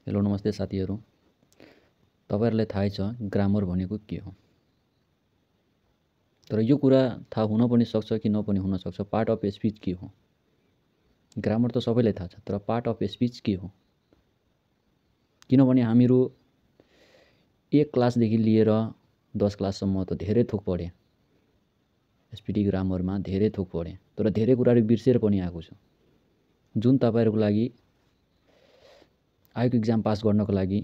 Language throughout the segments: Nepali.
हेलो नमस्ते साथीहरू। तपाईहरुलाई थाहै छ ग्रामर भनेको के हो। तर यो कुरा थाहा हुन पनि सक्छ कि नपनि हुन सक्छ। पार्ट अफ स्पीच के हो। ग्रामर त सबैलाई थाहा छ, तर पार्ट अफ स्पीच के हो। किनभने हामीहरू 1 क्लासदेखि लिएर 10 क्लाससम्म त धेरै थोक पढे। एसपीटी ग्रामरमा धेरै थोक पढे, तर धेरै कुराहरू बिर्सेर पनि आएको छु। जुन तपाईहरुको लागि आएको एक्जाम पास गर्नको लागि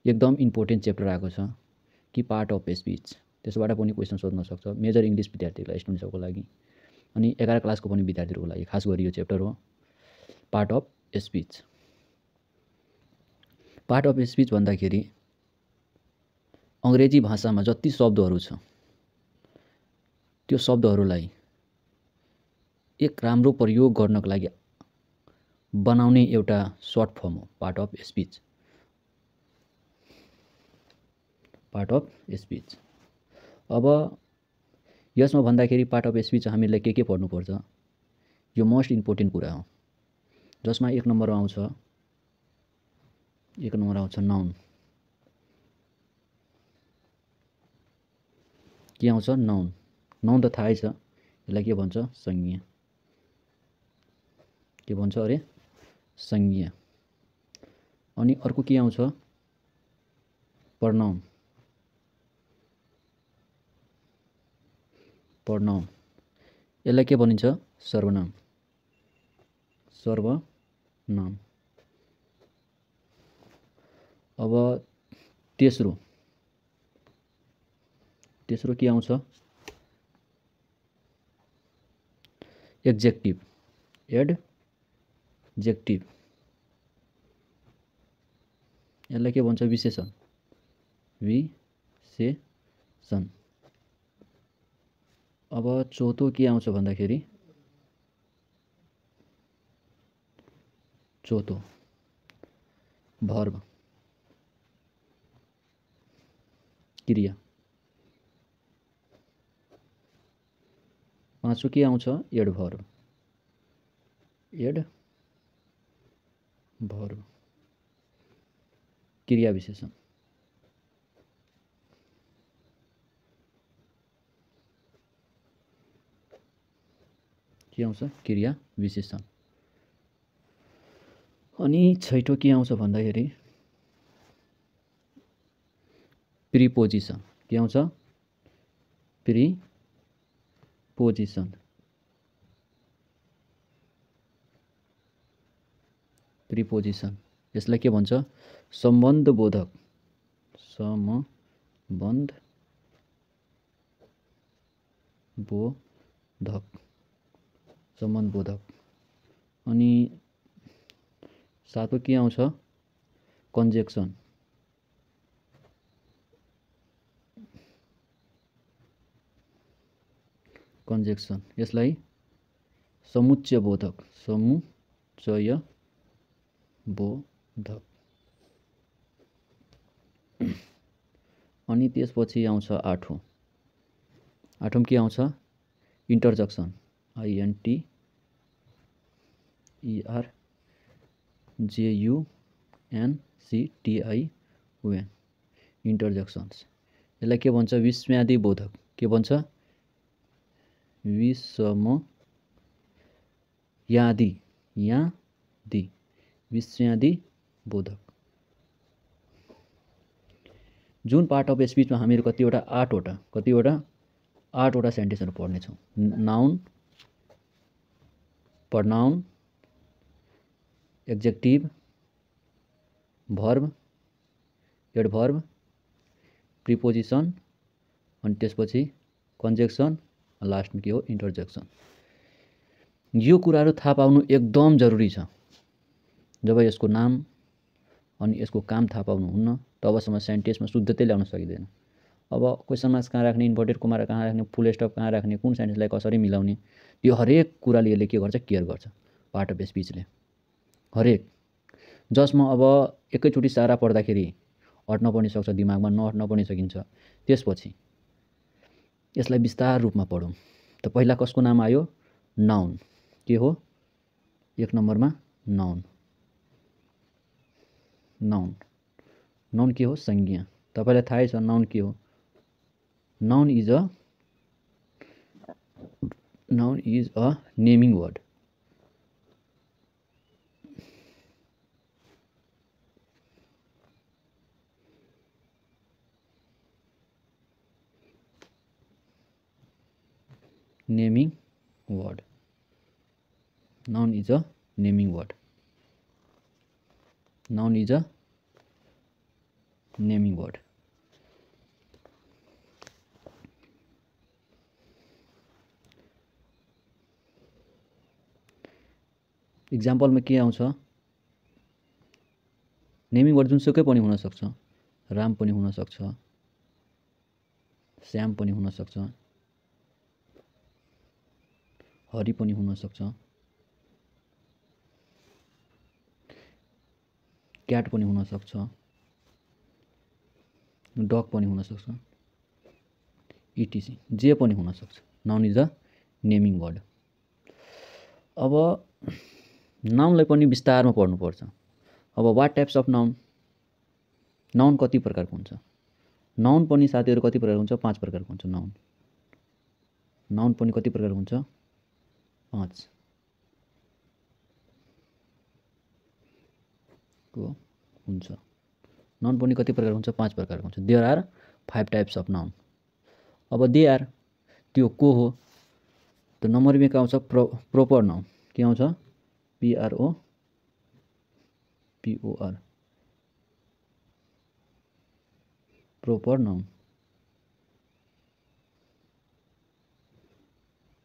एकदम इम्पोर्टेन्ट च्याप्टर आएको छ कि पार्ट अफ स्पीच। त्यसबाट पनि क्वेशन सोध्न सक्छ मेजर इंग्लिश विद्यार्थीहरुलाई, स्टुडेन्ट्सहरुको लागि अनि 11 क्लासको पनि विद्यार्थीहरुको लागि खास गरी यो च्याप्टर हो part of speech. Part of speech भन्दाखेरि अंग्रेजी भाषामा जति शब्दहरू छ त्यो शब्दहरूलाई एक राम्रो प्रयोग गर्नको लागि बनाउने एउटा सर्ट फर्म हो part of speech. Part of speech. अब यसमा भन्दाखेरि पार्ट अफ स्पीच हामीले के पढ्नुपर्छ, यो मोस्ट इम्पोर्टेन्ट कुरा हो। जसमा एक नम्बर आउँछ नाउन। के आउँछ नाउन। नाउन त थाहै छ, यसलाई के भन्छ संज्ञा। के भन्छ अरे संज्ञा। अनि अर्को के आउँछ प्रनाउन। प्रनाउन यसलाई के भनिन्छ सर्वनाम। सर्वनाम। अब तेस्रो के आउँछ एडजेक्टिभ। एडजेक्टिभ यसलाई के भन्छ विशेषण। विशेषण। अब चौथो के आउँछ भन्दाखेरि चौथो भर्ब, क्रिया। पाँचौं के आउँछ एडभर्ब। एडभर्ब क्रिया विशेषण। के आउँछ क्रिया विशेषण। अनि छैठौं के आउँछ भन्दाखेरि प्रिपोजिसन। के आउँछ प्रिपोजिसन। प्रिपोजिसन यसलाई के भन्छ सम्बन्ध बोधक। सम्बन्ध बोधक। सम्बन्ध बोधक। अनि सातौं के आउँछ कन्जेक्सन। कन्जेक्सन यसलाई समुच्चय बोधक। समुच्चय बोधक। अनि त्यसपछि आउँछ आठौं। आठौं के आउँछ इन्टरजेक्सन। INTERJECTION। इन्टरजेक्सन्स यसलाई के भन्छ विस्मयादि बोधक। के भन्छ विस्मयादि विस्मयादि बोधक। जुन पार्ट अफ स्पीचमा हामीहरू कतिवटा आठवटा सेन्टेन्सहरू पढ्नेछौँ। Noun, pronoun, adjective, verb, adverb, preposition अनि त्यसपछि कन्जेक्सन, लास्टमा के हो इन्टरजेक्सन। यो कुराहरू थाहा पाउनु एकदम जरुरी छ। जब यसको नाम अनि यसको काम थाहा पाउनुहुन्न तबसम्म सेन्टेन्समा शुद्धतै ल्याउन सकिँदैन। अब क्वेसन मार्क्स कहाँ राख्ने, इन्भर्टेड कोमा कहाँ राख्ने, फुल स्टप कहाँ राख्ने, कुन सेन्टेन्सलाई कसरी मिलाउने, यो हरेक कुराले यसले के गर्छ केयर गर्छ पार्ट अफ स्पीचले। हरेक जसमा अब एकैचोटि सारा पढ्दाखेरि अट्न पनि सक्छ दिमागमा, नअट्न पनि सकिन्छ। त्यसपछि यसलाई विस्तार रूपमा पढौँ। त पहिला कसको नाम आयो नाउन। के हो एक नम्बरमा नाउन। नाउन। नाउन के हो? संज्ञा। तपाईलाई थाहै छ नाउन के हो? Noun is a naming word. Naming word. Noun is a naming word. Noun is a naming word. इक्जाम्पलमा के आउँछ? नेमिङ वर्ड जुनसुकै पनि हुन सक्छ। राम पनि हुन सक्छ, श्याम पनि हुन सक्छ, हरि पनि हुन सक्छ, क्याट पनि हुन सक्छ, डग पनि हुन सक्छ, इटिसी जे पनि हुन सक्छ। Noun is a naming word. अब नाउनलाई पनि विस्तारमा पढ्नुपर्छ। अब what types of noun? Noun कति प्रकारको हुन्छ? नाउन पनि साथीहरु कति प्रकारको हुन्छ? 5 प्रकारको हुन्छ नाउन। नाउन पनि कति प्रकारको हुन्छ? 5 को हुन्छ। नाउन पनि कति प्रकारको हुन्छ? 5 प्रकारको हुन्छ। There are 5 types of noun. अब दे आर त्यो को हो? त नम्बर में के आउँछ? Proper noun. के आउँछ? PROPOR proper noun.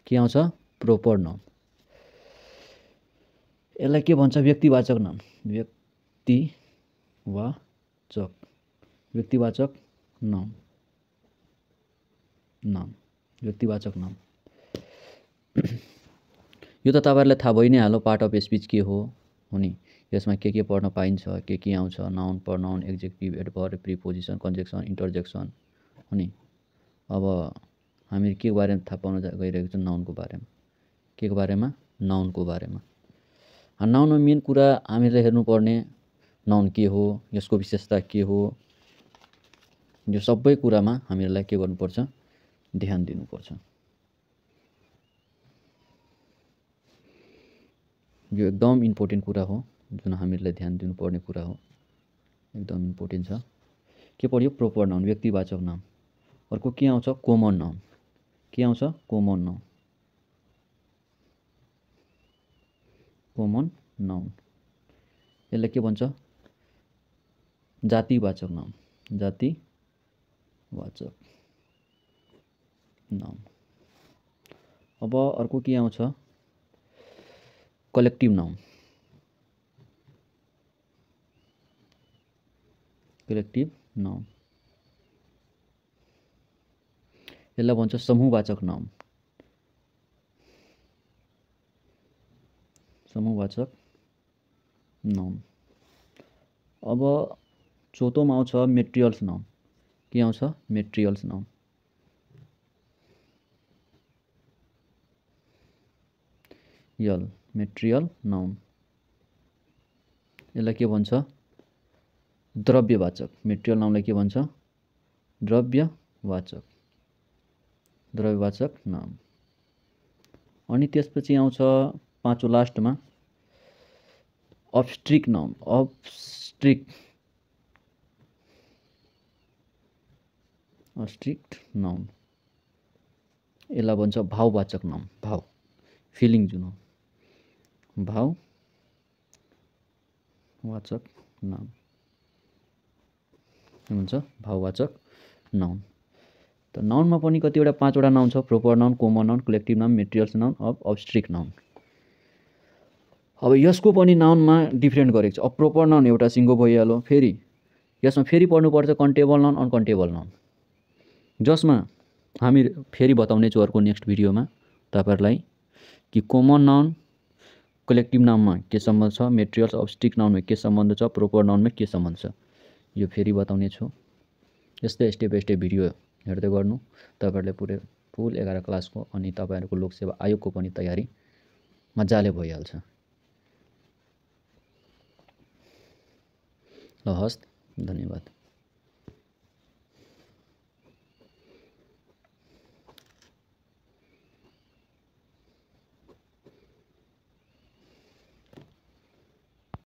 के आउँछ? Proper noun. यसलाई के भन्छ? व्यक्तिवाचक नाउन। व्यक्तिवाचक नाउन। व्यक्तिवाचक नाउन। यो त तपाईहरुलाई थाहा भइ नै हाल्यो पार्ट अफ स्पीच के हो अनि यसमा के पढ्न पाइन्छ, के आउँछ? Noun, pronoun, adjective, adverb, preposition, conjunction, interjection. अनि अब हामी के बारेमा थाहा पाउन गइरहेको छौं? नाउनको बारेमा। के को बारेमा? नाउनको बारेमा। नाउनमा मेन कुरा हामीले हेर्नुपर्ने नाउन के हो, यसको विशेषता के हो, यो सबै कुरामा हामीलाई के गर्नुपर्छ? ध्यान दिनुपर्छ। यो एकदम इम्पोर्टेन्ट कुरा हो, जुन हामीलाई ध्यान दिनुपर्ने कुरा हो। एकदम इम्पोर्टेन्ट छ। के पढ्यो? प्रोपर नाउन, व्यक्तिवाचक नाउन। अर्को के आउँछ? Common noun. के आउँछ? Common noun. Common noun. यसलाई के भन्छ? जातिवाचक नाउन। जातिवाचक नाउन। अब अर्को के आउँछ? Collective noun. Collective noun. यसलाई भन्छ समूहवाचक नाउन। समूहवाचक नाउन। अब चौथोमा आउँछ मेटेरियल्स नाउन। के आउँछ? Materials noun. Material noun. यसलाई के भन्छ? द्रव्यवाचक। मेटेरियल नाउनलाई के भन्छ? द्रव्यवाचक। द्रव्यवाचक नाउन। अनि त्यसपछि आउँछ पाँचौं लास्टमा अब्स्ट्रिक्ट नाउन। Abstract noun. यसलाई भन्छ भाववाचक नाउन। भाव, फिलिङ जुन हो, भाववाचक नाउन भन्छ। भाववाचक नाउन। त नाउनमा पनि कतिवटा 5 वटा नाउन छ? Proper noun, common noun, collective noun, materials noun, abstract noun. अब यसको पनि नाउनमा डिफरेन्ट गरेको छ। अब प्रोपर नाउन एउटा सिङ्गो भइहाल्यो। फेरि यसमा फेरि पढ्नुपर्छ कन्टेबल नाउन, अनकन्टेबल नाउन, जसमा हामी फेरि बताउने छु अर्को नेक्स्ट भिडियोमा तपाईहरुलाई कि कमन नाउन, कलेक्टिभ नाउनमा के सम्बन्ध छ, मेटेरियल्स अब्स्ट्रिक्ट नाउनमा के सम्बन्ध छ, प्रोपर नाउनमा के सम्बन्ध छ, यो फेरि बताउने छु। यस्तै स्टेप बाइ स्टेप भिडियो हेर्दै गर्नु। तपाईहरुले पुरै फुल 11 क्लासको अनि तपाईहरुको लोकसेवा आयोगको पनि तयारी मजाले भइहाल्छ। ल हस्, धन्यवाद।